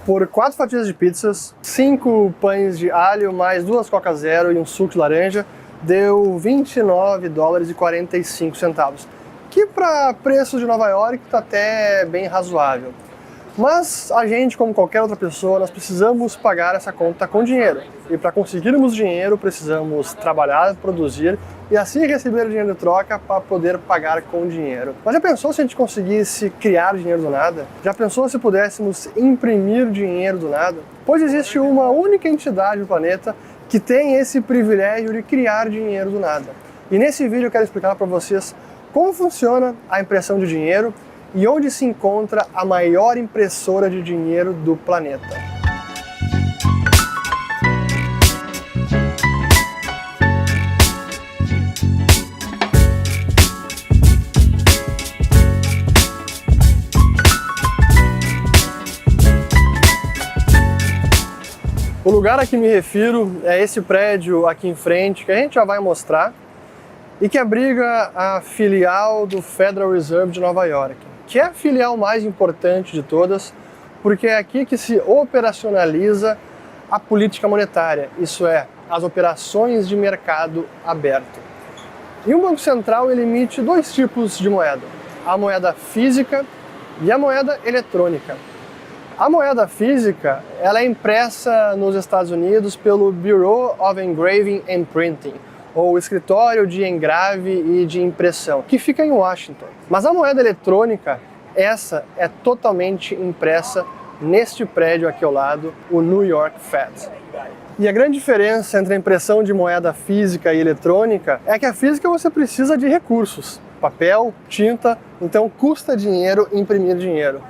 Por 4 fatias de pizzas, 5 pães de alho, mais 2 Coca Zero e um suco de laranja, deu $29,45, que para preços de Nova York está até bem razoável. Mas a gente, como qualquer outra pessoa, nós precisamos pagar essa conta com dinheiro. E para conseguirmos dinheiro, precisamos trabalhar, produzir e assim receber dinheiro de troca para poder pagar com dinheiro. Mas já pensou se a gente conseguisse criar dinheiro do nada? Já pensou se pudéssemos imprimir dinheiro do nada? Pois existe uma única entidade no planeta que tem esse privilégio de criar dinheiro do nada. E nesse vídeo eu quero explicar para vocês como funciona a impressão de dinheiro e onde se encontra a maior impressora de dinheiro do planeta. O lugar a que me refiro é esse prédio aqui em frente, que a gente já vai mostrar, e que abriga a filial do Federal Reserve de Nova York, que é a filial mais importante de todas, porque é aqui que se operacionaliza a política monetária, isso é, as operações de mercado aberto. E o Banco Central ele emite 2 tipos de moeda, a moeda física e a moeda eletrônica. A moeda física ela é impressa nos Estados Unidos pelo Bureau of Engraving and Printing, ou Escritório de Engrave e de Impressão, que fica em Washington. Mas a moeda eletrônica, essa é totalmente impressa neste prédio aqui ao lado, o New York Fed. E a grande diferença entre a impressão de moeda física e eletrônica é que a física você precisa de recursos, papel, tinta, então custa dinheiro imprimir dinheiro.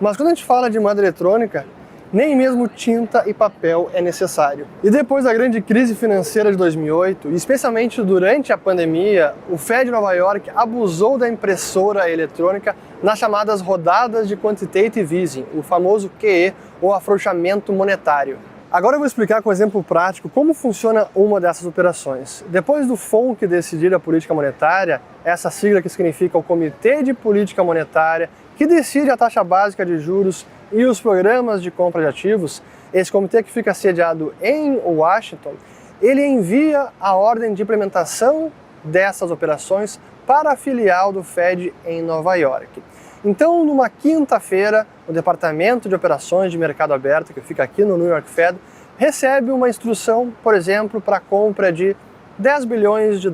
Mas quando a gente fala de moeda eletrônica, nem mesmo tinta e papel é necessário. E depois da grande crise financeira de 2008, e especialmente durante a pandemia, o Fed de Nova York abusou da impressora eletrônica nas chamadas rodadas de quantitative easing, o famoso QE, ou afrouxamento monetário. Agora eu vou explicar com um exemplo prático como funciona uma dessas operações. Depois do FONC decidir a política monetária, essa sigla que significa o Comitê de Política Monetária, que decide a taxa básica de juros e os programas de compra de ativos, esse comitê que fica sediado em Washington, ele envia a ordem de implementação dessas operações para a filial do Fed em Nova York. Então, numa quinta-feira, o Departamento de Operações de Mercado Aberto, que fica aqui no New York Fed, recebe uma instrução, por exemplo, para a compra de $10 bilhões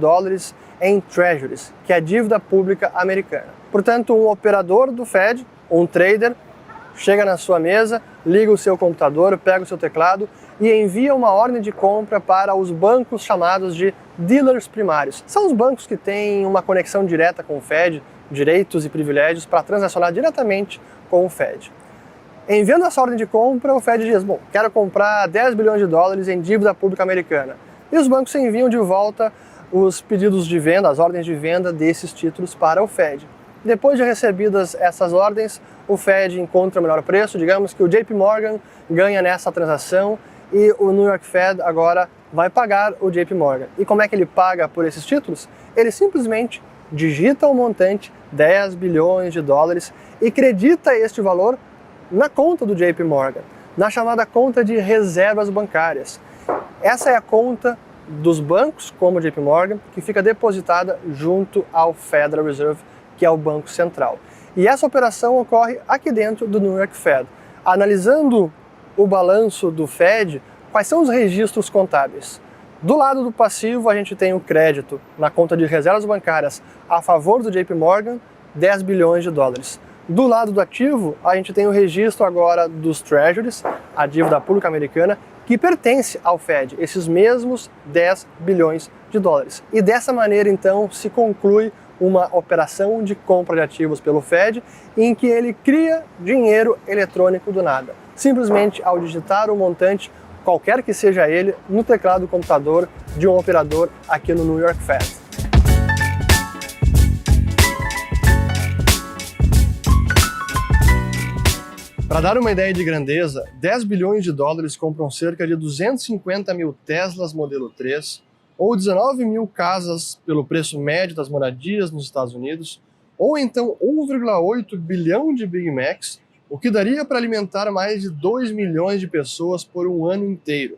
em Treasuries, que é a dívida pública americana. Portanto, um operador do Fed, um trader, chega na sua mesa, liga o seu computador, pega o seu teclado e envia uma ordem de compra para os bancos chamados de dealers primários. São os bancos que têm uma conexão direta com o Fed, direitos e privilégios para transacionar diretamente com o Fed. Enviando essa ordem de compra, o Fed diz, bom, quero comprar $10 bilhões em dívida pública americana. E os bancos enviam de volta os pedidos de venda, as ordens de venda desses títulos para o Fed. Depois de recebidas essas ordens, o Fed encontra o melhor preço, digamos que o JP Morgan ganha nessa transação e o New York Fed agora vai pagar o JP Morgan. E como é que ele paga por esses títulos? Ele simplesmente digita o montante $10 bilhões e credita este valor na conta do JP Morgan, na chamada conta de reservas bancárias. Essa é a conta dos bancos, como o JP Morgan, que fica depositada junto ao Federal Reserve, que é o Banco Central. E essa operação ocorre aqui dentro do New York Fed. Analisando o balanço do Fed, quais são os registros contábeis? Do lado do passivo, a gente tem o crédito na conta de reservas bancárias a favor do JP Morgan, $10 bilhões. Do lado do ativo, a gente tem o registro agora dos Treasuries, a dívida pública americana, que pertence ao Fed, esses mesmos $10 bilhões. E dessa maneira, então, se conclui uma operação de compra de ativos pelo Fed, em que ele cria dinheiro eletrônico do nada, simplesmente ao digitar o montante, qualquer que seja ele, no teclado do computador de um operador aqui no New York Fed. Para dar uma ideia de grandeza, $10 bilhões compram cerca de 250 mil Teslas modelo 3, ou 19 mil casas pelo preço médio das moradias nos Estados Unidos, ou então 1,8 bilhão de Big Macs, o que daria para alimentar mais de 2 milhões de pessoas por um ano inteiro.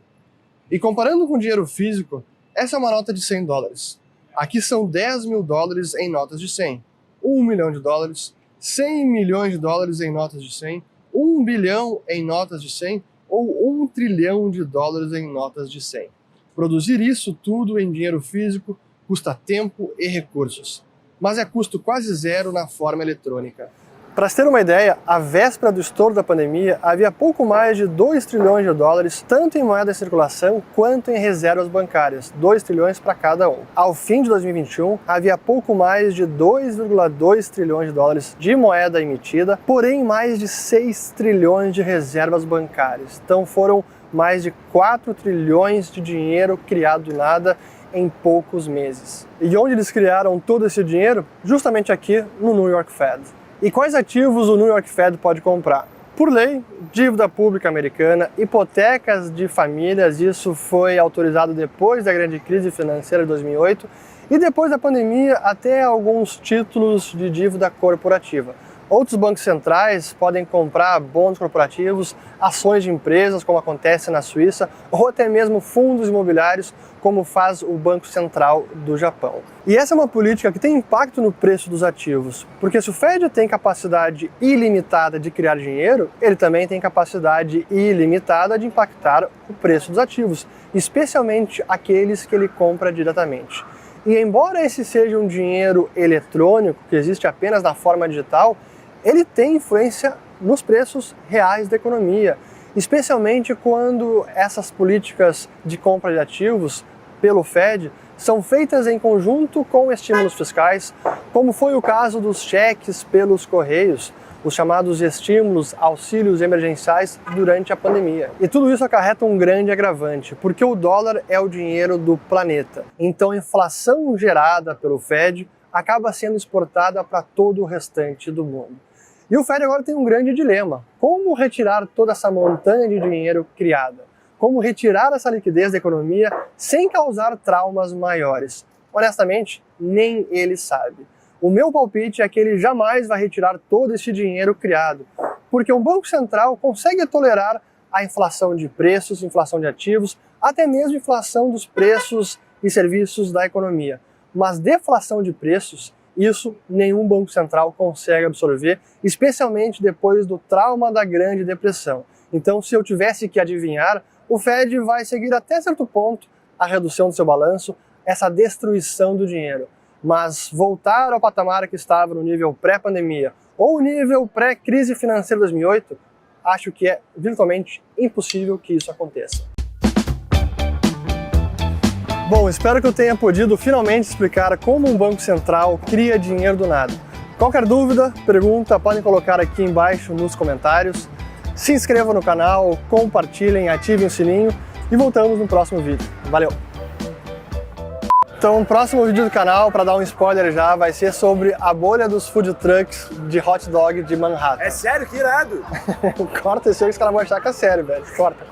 E comparando com dinheiro físico, essa é uma nota de 100 dólares. Aqui são 10 mil dólares em notas de 100, 1 milhão de dólares, 100 milhões de dólares em notas de 100, 1 bilhão em notas de 100 ou 1 trilhão de dólares em notas de 100. Produzir isso tudo em dinheiro físico custa tempo e recursos, mas é custo quase zero na forma eletrônica. Para se ter uma ideia, à véspera do estouro da pandemia, havia pouco mais de 2 trilhões de dólares, tanto em moeda em circulação quanto em reservas bancárias, 2 trilhões para cada um. Ao fim de 2021, havia pouco mais de 2,2 trilhões de dólares de moeda emitida, porém mais de 6 trilhões de reservas bancárias. Então foram mais de 4 trilhões de dinheiro criado do nada em poucos meses. E onde eles criaram todo esse dinheiro? Justamente aqui no New York Fed. E quais ativos o New York Fed pode comprar? Por lei, dívida pública americana, hipotecas de famílias, isso foi autorizado depois da grande crise financeira de 2008, e depois da pandemia até alguns títulos de dívida corporativa. Outros bancos centrais podem comprar bons corporativos, ações de empresas, como acontece na Suíça, ou até mesmo fundos imobiliários, como faz o Banco Central do Japão. E essa é uma política que tem impacto no preço dos ativos, porque se o Fed tem capacidade ilimitada de criar dinheiro, ele também tem capacidade ilimitada de impactar o preço dos ativos, especialmente aqueles que ele compra diretamente. E embora esse seja um dinheiro eletrônico, que existe apenas na forma digital, ele tem influência nos preços reais da economia, especialmente quando essas políticas de compra de ativos pelo Fed são feitas em conjunto com estímulos fiscais, como foi o caso dos cheques pelos correios, os chamados estímulos, auxílios emergenciais durante a pandemia. E tudo isso acarreta um grande agravante, porque o dólar é o dinheiro do planeta. Então a inflação gerada pelo Fed acaba sendo exportada para todo o restante do mundo. E o Fed agora tem um grande dilema: como retirar toda essa montanha de dinheiro criada? Como retirar essa liquidez da economia sem causar traumas maiores? Honestamente, nem ele sabe. O meu palpite é que ele jamais vai retirar todo esse dinheiro criado, porque um banco central consegue tolerar a inflação de preços, inflação de ativos, até mesmo inflação dos preços e serviços da economia. Mas deflação de preços, isso nenhum banco central consegue absorver, especialmente depois do trauma da Grande Depressão. Então, se eu tivesse que adivinhar, o Fed vai seguir até certo ponto a redução do seu balanço, essa destruição do dinheiro. Mas voltar ao patamar que estava no nível pré-pandemia ou nível pré-crise financeira de 2008, acho que é virtualmente impossível que isso aconteça. Bom, espero que eu tenha podido finalmente explicar como um banco central cria dinheiro do nada. Qualquer dúvida, pergunta, podem colocar aqui embaixo nos comentários. Se inscrevam no canal, compartilhem, ativem o sininho e voltamos no próximo vídeo. Valeu! Então, o próximo vídeo do canal, para dar um spoiler já, vai ser sobre a bolha dos food trucks de hot dog de Manhattan. É sério? Que irado! Corta esse aí que os caras vão achar que é sério, velho. Corta.